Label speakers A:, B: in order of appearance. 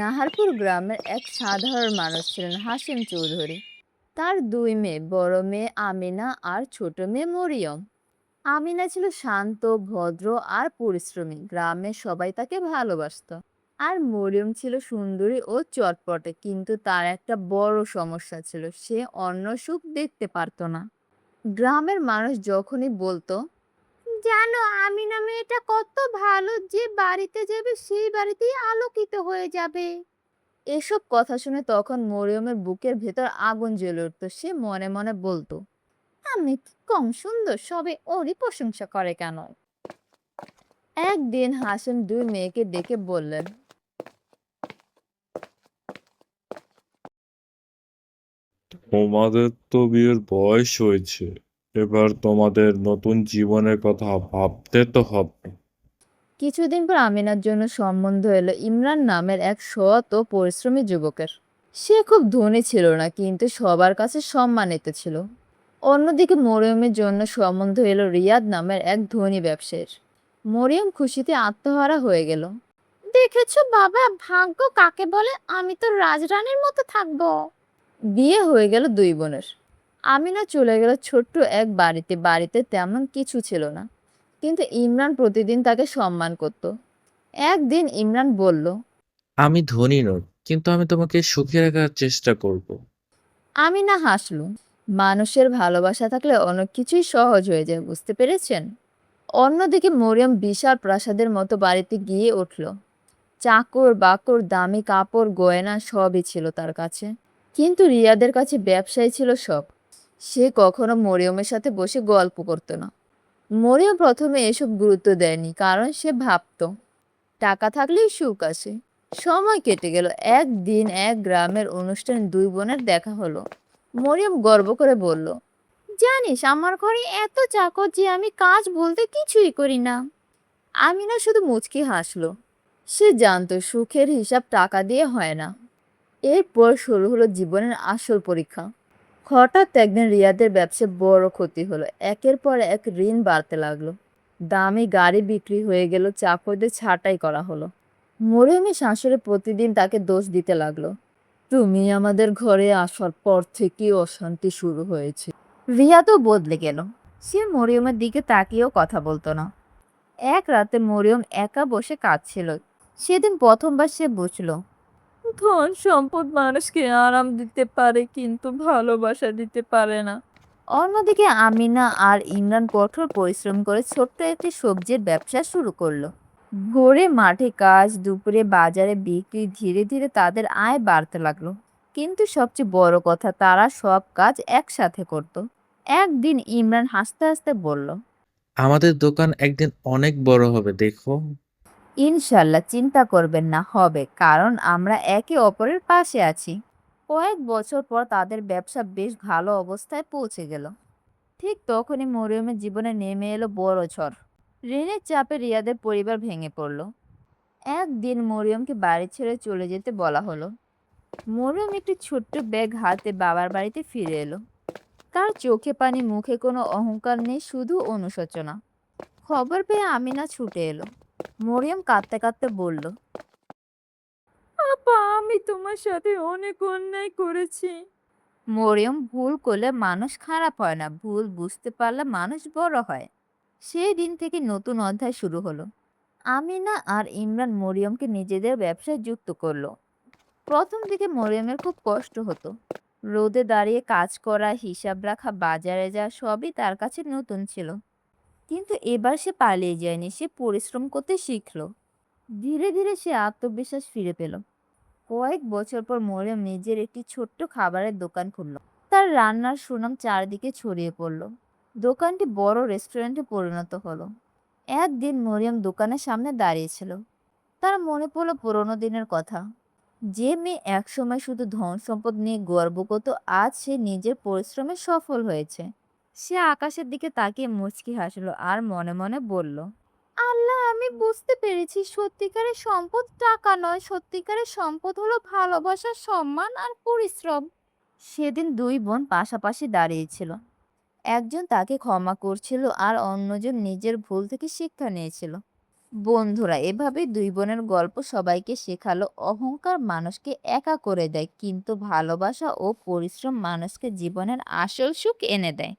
A: নাহারপুর গ্রামের এক সাধারণ মানুষ ছিলেন হাসিম চৌধুরী। তার দুই মেয়ে, বড় মেয়ে আমিনা আর ছোট মেয়ে মরিয়ম। আমিনা ছিল শান্ত, ভদ্র আর পরিশ্রমী, গ্রামের সবাই তাকে ভালোবাসতো। আর মরিয়ম ছিল সুন্দরী ও চটপটে, কিন্তু তার একটা বড় সমস্যা ছিল, সে অন্য সুখ দেখতে পারতো না। গ্রামের মানুষ যখনই বলতো, জানো আমিনা মেয়েটা কত ভালো, যে বাড়িতে যাবে সেই বাড়িতেই আলোকিত হয়ে যাবে, এসব কথা শুনে তখন মরিয়মের বুকের ভেতর আগুন জ্বলে উঠতো। সে মনে মনে বলতো, আমি কি কম সুন্দর, সবে ওরই প্রশংসা করে কেন? একদিন হাসিম দুই মেয়েকে ডেকে বললেন,
B: তোমাদের তো বিয়ের বয়স হয়েছে, এবার তোমাদের নতুন জীবনের কথা ভাবতে তো হবে।
A: কিছুদিন পর আমিনার জন্য সম্বন্ধ এলো ইমরান নামের এক সৎ ও পরিশ্রমী যুবকের। সে খুব ধনী ছিল না, কিন্তু সবার কাছে সম্মানিত ছিল। অন্যদিকে মরিয়মের জন্য সম্বন্ধ এলো রিয়াদ নামের এক ধনী ব্যবসায়ীর। মরিয়ম খুশিতে আত্মহারা হয়ে গেল। দেখেছো বাবা, ভাগ্য কাকে বলে, আমি তো রাজরানীর মতো থাকবো। বিয়ে হয়ে গেল দুই বোনের। আমিনা চলে গেল ছোট্ট এক বাড়িতে। বাড়িতে তেমন কিছু ছিল না, কিন্তু ইমরান প্রতিদিন তাকে সম্মান করত। একদিন ইমরান বলল,
C: আমি ধনী নই, কিন্তু আমি তোমাকে সুখী রাখার চেষ্টা করব।
A: আমিনা হাসল। মানুষের ভালোবাসা থাকলে অনেক কিছুই সহজ হয়ে যায়, বুঝতে পেরেছেন? অন্যদিকে মরিয়ম বিশাল প্রাসাদের মতো বাড়িতে গিয়ে উঠল। চাকর বাকর, দামি কাপড় গয়না সবই ছিল তার কাছে। কিন্তু রিয়াদের কাছে ব্যবসায়ী ছিল সব। সে কখনো মরিয়মের সাথে বসে গল্প করতো না। মরিয়ম প্রথমে এসব গুরুত্ব দেয়নি, কারণ সে ভাবতো টাকা থাকলেই সুখ আসে। সময় কেটে গেল। একদিন এক গ্রামের অনুষ্ঠানে দুই বোনের দেখা হলো। মরিয়ম গর্ব করে বলল, জানিস আমার ঘরে এত চাকর যে আমি কাজ বলতে কিছুই করি না। আমিনা শুধু মুচকি হাসলো। সে জানতো সুখের হিসাব টাকা দিয়ে হয় না। এরপর শুরু হলো জীবনের আসল পরীক্ষা। হঠাৎ একদিন রিয়াদের ব্যবসায় বড় ক্ষতি হলো। একের পর এক ঋণ বাড়তে লাগলো। দামি গাড়ি বিক্রি হয়ে গেল, চাকরদের ছাঁটাই করা হলো। মরিয়মের শাশুড়ি প্রতিদিন তাকে দোষ দিতে লাগলো, তুমি আমাদের ঘরে আসার পর থেকেই অশান্তি শুরু হয়েছে। রিয়া তো বদলে গেল। সে মরিয়মের দিকে তাকিয়েও কথা বলতো না। এক রাতে মরিয়ম একা বসে কাঁদছিল। সেদিন প্রথমবার সে বুঝলো, ধন সম্পদ মানুষকে আরাম দিতে পারে, কিন্তু ভালোবাসা দিতে পারে না। অন্যদিকে আমিনা আর ইমরান কঠোর পরিশ্রম করে ছোট্ট একটি সবজির ব্যবসা শুরু করলো। ভোরে মাঠে কাজ, দুপুরে বাজারে বিক্রি, ধীরে ধীরে তাদের আয় বাড়তে লাগলো। কিন্তু সবচেয়ে বড় কথা, তারা সব কাজ একসাথে করত। একদিন ইমরান হাসতে হাসতে বলল,
C: আমাদের দোকান একদিন অনেক বড় হবে, দেখো।
A: ইনশাল্লাহ, চিন্তা করবেন না, হবে, কারণ আমরা একে অপরের পাশে আছি। কয়েক বছর পর তাদের ব্যবসা বেশ ভালো অবস্থায় পৌঁছে গেল। ঠিক তখনই মরিয়মের জীবনে নেমে এলো বড় ঝড়। ঋণের চাপে রিয়াদের পরিবার ভেঙে পড়ল। একদিন মরিয়মকে বাড়ি ছেড়ে চলে যেতে বলা হলো। মরিয়ম একটি ছোট্ট ব্যাগ হাতে বাবার বাড়িতে ফিরে এলো। তার চোখে পানি, মুখে কোনো অহংকার নেই, শুধু অনুশোচনা। খবর পেয়ে আমিনা ছুটে এলো। মরিয়ম কাঁদতে কাঁদতে বলল, আপা, আমি তোমার সাথে অনেক অন্যায় করেছি। মরিয়ম ভুল করলে মানুষ খারাপ হয় না, ভুল বুঝতে পারলে মানুষ বড় হয়। সেই দিন থেকে নতুন অধ্যায় শুরু হলো। আমিনা আর ইমরান মরিয়মকে নিজেদের ব্যবসায় যুক্ত করলো। প্রথম দিকে মরিয়মের খুব কষ্ট হতো। রোদে দাঁড়িয়ে কাজ করা, হিসাব রাখা, বাজারে যাওয়া সবই তার কাছে নতুন ছিল। কিন্তু এবার সে পালিয়ে যায়নি, সে পরিশ্রম করতে শিখলো। ধীরে ধীরে সে আত্মবিশ্বাস ফিরে পেল। কয়েক বছর পর মরিয়ম নিজের একটি ছোট্ট খাবারের দোকান খুলল। তার রান্নার সুনাম চারদিকে ছড়িয়ে পড়ল। দোকানটি বড় রেস্টুরেন্টে পরিণত হলো। একদিন মরিয়ম দোকানের সামনে দাঁড়িয়েছিল। তার মনে পড়লো পুরোনো দিনের কথা। যে মেয়ে একসময় শুধু ধন সম্পদ নিয়ে গর্ব করত, আজ সে নিজের পরিশ্রমে সফল হয়েছে। সে আকাশের দিকে তাকিয়ে মুচকি হাসলো আর মনে মনে বলল, আল্লাহ, আমি বুঝতে পেরেছি সত্যিকারের সম্পদ টাকা নয়, সত্যিকারের সম্পদ হলো ভালোবাসা, সম্মান আর পরিশ্রম। সেদিন দুই বোন পাশাপাশি দাঁড়িয়েছিল। একজন তাকে ক্ষমা করছিল আর অন্যজন নিজের ভুল থেকে শিক্ষা নিয়েছিল। বন্ধুরা এভাবে দুই বোনের গল্প সবাইকে শেখালো অহংকার মানুষকে একা করে দেয়, কিন্তু ভালোবাসা ও পরিশ্রম মানুষকে জীবনের আসল সুখ এনে দেয়।